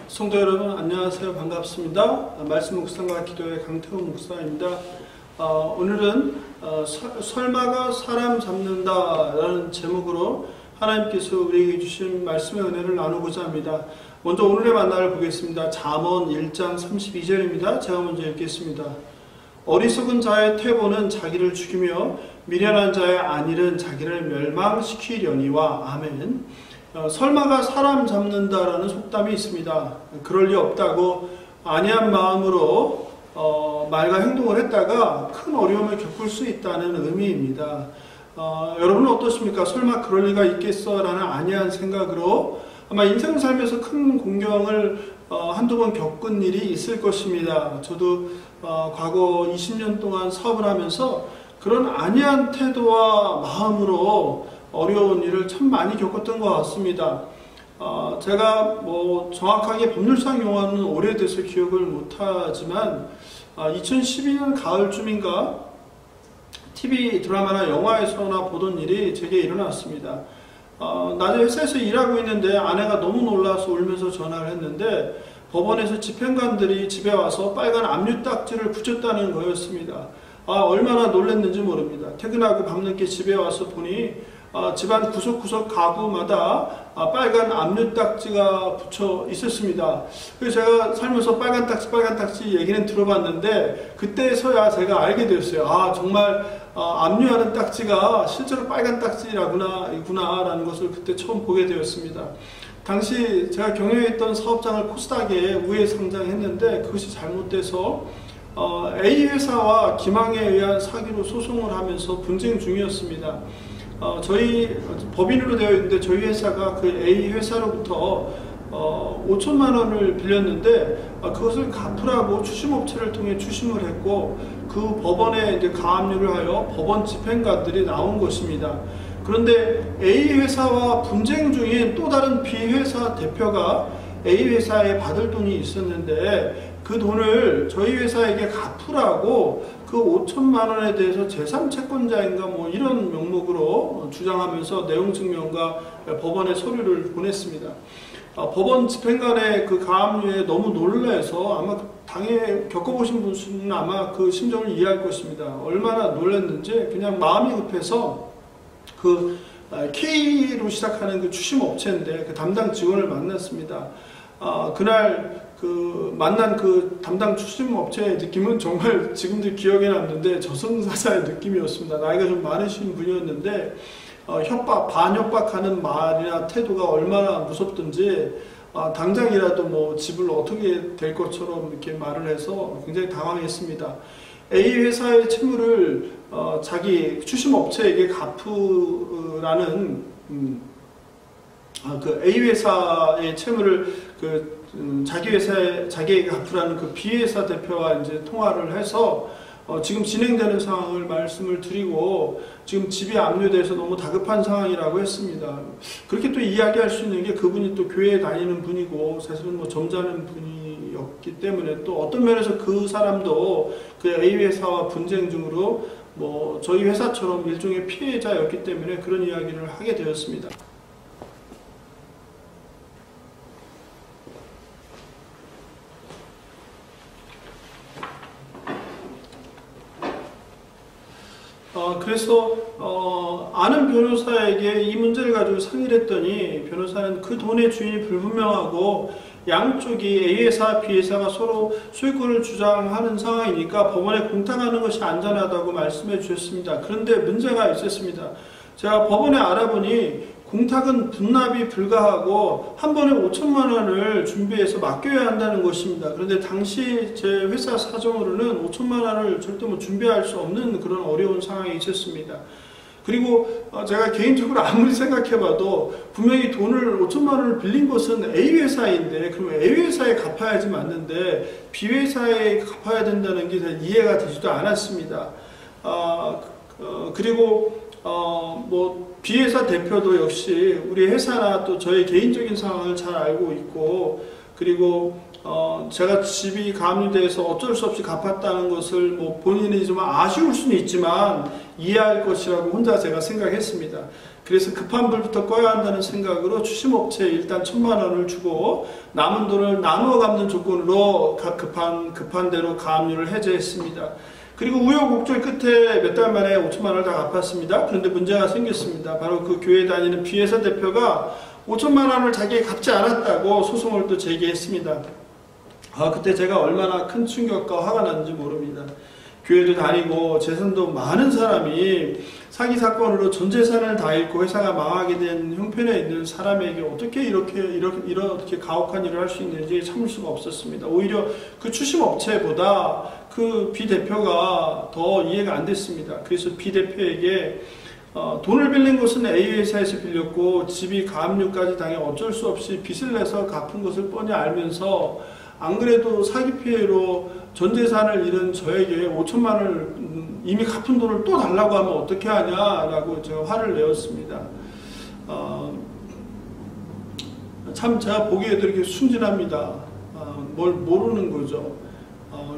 성도 여러분 안녕하세요. 반갑습니다. 말씀 묵상과 기도의 강태훈 목사입니다. 오늘은 설마가 사람 잡는다라는 제목으로 하나님께서 우리에게 주신 말씀의 은혜를 나누고자 합니다. 먼저 오늘의 만나를 보겠습니다. 잠언 1장 32절입니다. 제가 먼저 읽겠습니다. 어리석은 자의 퇴보는 자기를 죽이며 미련한 자의 안일은 자기를 멸망시키려니와. 아멘. 설마가 사람 잡는다라는 속담이 있습니다. 그럴 리 없다고 안이한 마음으로 말과 행동을 했다가 큰 어려움을 겪을 수 있다는 의미입니다. 여러분은 어떠십니까? 설마 그럴 리가 있겠어? 라는 안이한 생각으로 아마 인생을 살면서 큰 공경을 한두 번 겪은 일이 있을 것입니다. 저도 과거 20년 동안 사업을 하면서 그런 안이한 태도와 마음으로 어려운 일을 참 많이 겪었던 것 같습니다. 제가 정확하게 법률상 용어는 오래돼서 기억을 못하지만 2012년 가을쯤인가 TV 드라마나 영화에서나 보던 일이 제게 일어났습니다. 낮에 회사에서 일하고 있는데 아내가 너무 놀라서 울면서 전화를 했는데 법원에서 집행관들이 집에 와서 빨간 압류 딱지를 붙였다는 거였습니다. 얼마나 놀랐는지 모릅니다. 퇴근하고 밤늦게 집에 와서 보니 집안 구석구석 가구마다 빨간 압류 딱지가 붙여 있었습니다. 그래서 제가 살면서 빨간 딱지 얘기는 들어봤는데 그때서야 제가 알게 되었어요. 정말 압류하는 딱지가 실제로 빨간 딱지라구나라는 것을 그때 처음 보게 되었습니다. 당시 제가 경영했던 사업장을 코스닥에 우회 상장했는데 그것이 잘못돼서 A 회사와 기망에 의한 사기로 소송을 하면서 분쟁 중이었습니다. 저희 법인으로 되어 있는데 저희 회사가 그 A 회사로부터 5천만 원을 빌렸는데 그것을 갚으라고 추심업체를 통해 추심을 했고 그 법원에 이제 가압류를 하여 법원 집행관들이 나온 것입니다. 그런데 A 회사와 분쟁 중인 또 다른 B 회사 대표가 A 회사에 받을 돈이 있었는데 그 돈을 저희 회사에게 갚으라고 그 5천만 원에 대해서 제3채권자인가 이런 명목으로 주장하면서 내용 증명과 법원에 서류를 보냈습니다. 법원 집행관의 그 가압류에 너무 놀라서 아마 당해 겪어보신 분은 아마 그 심정을 이해할 것입니다. 얼마나 놀랐는지 그냥 마음이 급해서 그 K로 시작하는 그 추심업체인데 그 담당 직원을 만났습니다. 그날 만난 그 담당 추심업체의 느낌은 정말 지금도 기억에 남는데 저승사자의 느낌이었습니다. 나이가 좀 많으신 분이었는데 반협박하는 말이나 태도가 얼마나 무섭든지 당장이라도 집을 어떻게 될 것처럼 이렇게 말을 해서 굉장히 당황했습니다. A 회사의 채무를 자기 추심업체에게 갚으라는 그 A 회사의 채무를 자기에게 갚으라는 그 B 회사 대표와 이제 통화를 해서 지금 진행되는 상황을 말씀을 드리고 지금 집이 압류돼서 너무 다급한 상황이라고 했습니다. 그렇게 또 이야기할 수 있는 게 그분이 또 교회에 다니는 분이고 사실은 점잖은 분이었기 때문에 또 어떤 면에서 그 사람도 그 A 회사와 분쟁 중으로 저희 회사처럼 일종의 피해자였기 때문에 그런 이야기를 하게 되었습니다. 그래서 아는 변호사에게 이 문제를 가지고 상의를 했더니 변호사는 그 돈의 주인이 불분명하고 양쪽이 A 회사, B 회사가 서로 소유권을 주장하는 상황이니까 법원에 공탁하는 것이 안전하다고 말씀해 주셨습니다. 그런데 문제가 있었습니다. 제가 법원에 알아보니 공탁은 분납이 불가하고 한 번에 5천만 원을 준비해서 맡겨야 한다는 것입니다. 그런데 당시 제 회사 사정으로는 5천만 원을 절대 준비할 수 없는 그런 어려운 상황이 있었습니다. 그리고 제가 개인적으로 아무리 생각해봐도 분명히 돈을 5천만 원을 빌린 것은 A 회사인데 그러면 A 회사에 갚아야지 맞는데 B 회사에 갚아야 된다는 게 잘 이해가 되지도 않았습니다. 그리고 B 회사 대표도 역시 우리 회사나 또 저의 개인적인 상황을 잘 알고 있고 그리고 제가 집이 가압류돼서 어쩔 수 없이 갚았다는 것을 본인이 좀 아쉬울 수는 있지만 이해할 것이라고 혼자 제가 생각했습니다. 그래서 급한 불부터 꺼야 한다는 생각으로 추심업체에 일단 1,000만 원을 주고 남은 돈을 나누어 갚는 조건으로 급한 대로 가압류를 해제했습니다. 그리고 우여곡절 끝에 몇 달 만에 5천만 원을 다 갚았습니다. 그런데 문제가 생겼습니다. 바로 그 교회 다니는 비회사 대표가 5천만 원을 자기가 갚지 않았다고 소송을 또 제기했습니다. 그때 제가 얼마나 큰 충격과 화가 났는지 모릅니다. 교회도 다니고 재산도 많은 사람이 사기 사건으로 전 재산을 다 잃고 회사가 망하게 된 형편에 있는 사람에게 어떻게 이렇게 가혹한 일을 할 수 있는지 참을 수가 없었습니다. 오히려 그 추심업체보다 그 비대표가 더 이해가 안 됐습니다. 그래서 비대표에게 돈을 빌린 것은 A회사에서 빌렸고 집이 가압류까지 당해 어쩔 수 없이 빚을 내서 갚은 것을 뻔히 알면서 안 그래도 사기 피해로 전 재산을 잃은 저에게 5천만 원을 이미 갚은 돈을 또 달라고 하면 어떻게 하냐라고 제가 화를 내었습니다. 참 제가 보기에도 이렇게 순진합니다. 뭘 모르는 거죠.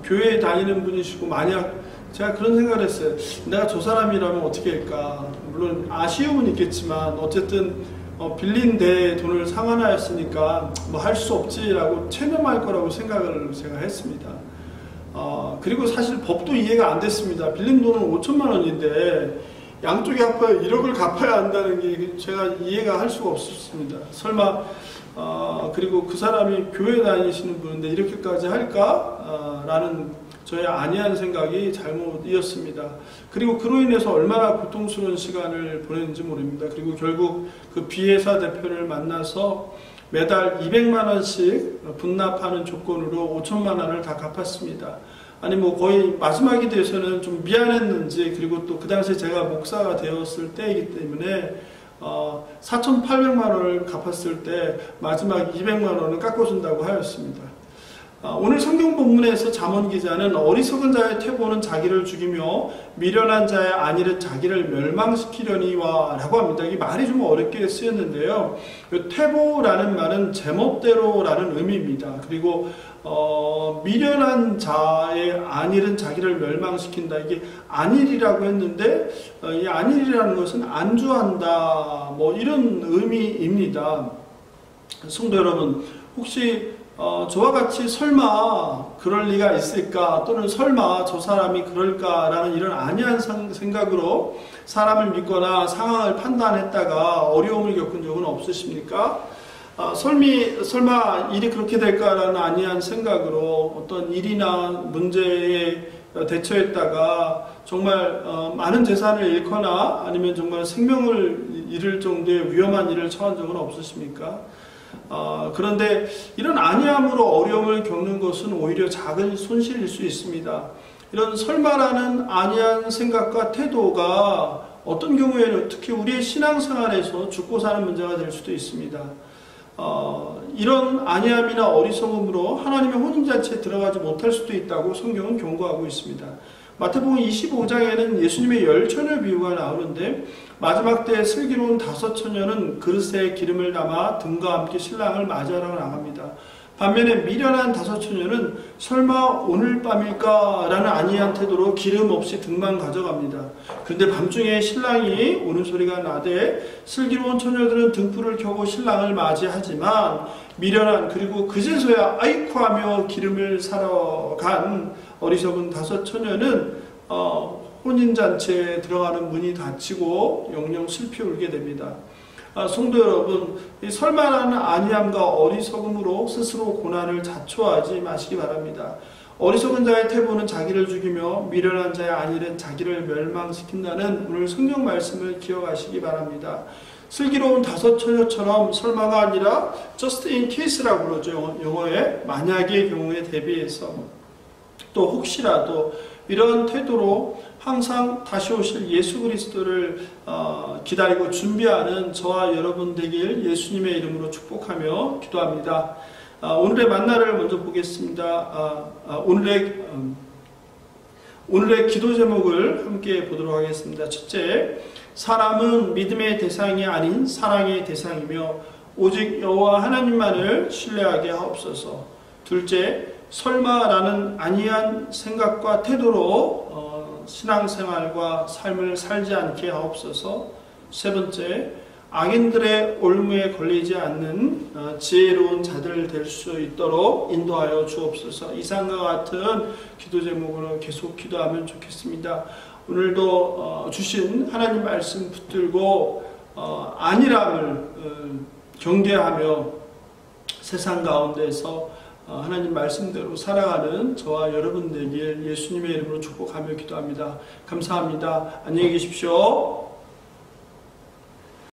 교회에 다니는 분이시고 만약 제가 그런 생각을 했어요. 내가 저 사람이라면 어떻게 할까. 물론 아쉬움은 있겠지만 어쨌든 빌린 데 돈을 상환하였으니까 뭐 할 수 없지라고 체념할 거라고 생각을 제가 했습니다. 그리고 사실 법도 이해가 안 됐습니다. 빌린 돈은 5천만 원인데 양쪽이 합하여 1억을 갚아야 한다는 게 제가 이해가 할 수가 없었습니다. 설마 그리고 그 사람이 교회 다니시는 분인데 이렇게까지 할까? 라는 저의 안이한 생각이 잘못이었습니다. 그리고 그로 인해서 얼마나 고통스러운 시간을 보냈는지 모릅니다. 그리고 결국 그 비회사 대표를 만나서 매달 200만 원씩 분납하는 조건으로 5천만 원을 다 갚았습니다. 아니 뭐 거의 마지막이 돼서는 좀 미안했는지, 그리고 또 그 당시에 제가 목사가 되었을 때이기 때문에 4,800만 원을 갚았을 때 마지막 200만 원을 깎아준다고 하였습니다. 오늘 성경 본문에서 잠언 기자는 어리석은 자의 퇴보는 자기를 죽이며 미련한 자의 안일은 자기를 멸망시키려니와 라고 합니다. 이 말이 좀 어렵게 쓰였는데요. 퇴보라는 말은 제멋대로라는 의미입니다. 그리고 미련한 자의 안일은 자기를 멸망시킨다. 이게 안일이라고 했는데 이 안일이라는 것은 안주한다 뭐 이런 의미입니다. 성도 여러분, 혹시 저와 같이 설마 그럴 리가 있을까, 또는 설마 저 사람이 그럴까라는 이런 안이한 생각으로 사람을 믿거나 상황을 판단했다가 어려움을 겪은 적은 없으십니까? 설마 일이 그렇게 될까라는 안이한 생각으로 어떤 일이나 문제에 대처했다가 정말 많은 재산을 잃거나 아니면 정말 생명을 잃을 정도의 위험한 일을 처한 적은 없으십니까? 그런데 이런 안이함으로 어려움을 겪는 것은 오히려 작은 손실일 수 있습니다. 이런 설마라는 안이한 생각과 태도가 어떤 경우에는 특히 우리의 신앙생활에서 죽고 사는 문제가 될 수도 있습니다. 이런 안이함이나 어리석음으로 하나님의 혼인잔치에 들어가지 못할 수도 있다고 성경은 경고하고 있습니다. 마태복음 25장에는 예수님의 10처녀 비유가 나오는데 마지막 때에 슬기로운 5처녀는 그릇에 기름을 담아 등과 함께 신랑을 맞이하러 나갑니다. 반면에 미련한 5처녀는 설마 오늘 밤일까 라는 안이한 태도로 기름 없이 등만 가져갑니다. 그런데 밤중에 신랑이 오는 소리가 나되 슬기로운 처녀들은 등불을 켜고 신랑을 맞이하지만 미련한, 그리고 그제서야 아이쿠 하며 기름을 사러 간 어리석은 5처녀는 혼인잔치에 들어가는 문이 닫히고 영영 슬피 울게 됩니다. 성도 여러분, 이 설마라는 안이함과 어리석음으로 스스로 고난을 자초하지 마시기 바랍니다. 어리석은 자의 태보는 자기를 죽이며 미련한 자의 안일은 자기를 멸망시킨다는 오늘 성경 말씀을 기억하시기 바랍니다. 슬기로운 5처녀처럼 설마가 아니라 just in case라고 그러죠. 영어에 만약의 경우에 대비해서 또 혹시라도 이런 태도로 항상 다시 오실 예수 그리스도를 기다리고 준비하는 저와 여러분 되길 예수님의 이름으로 축복하며 기도합니다. 오늘의 만나를 먼저 보겠습니다. 오늘의 기도 제목을 함께 보도록 하겠습니다. 첫째, 사람은 믿음의 대상이 아닌 사랑의 대상이며 오직 여호와 하나님만을 신뢰하게 하옵소서. 둘째, 설마라는 안이한 생각과 태도로 신앙생활과 삶을 살지 않게 하옵소서. 세 번째, 악인들의 올무에 걸리지 않는 지혜로운 자들 될 수 있도록 인도하여 주옵소서. 이상과 같은 기도 제목으로 계속 기도하면 좋겠습니다. 오늘도 주신 하나님 말씀 붙들고 안일함을 경계하며 세상 가운데서 하나님 말씀대로 살아가는 저와 여러분 되길 예수님의 이름으로 축복하며 기도합니다. 감사합니다. 안녕히 계십시오.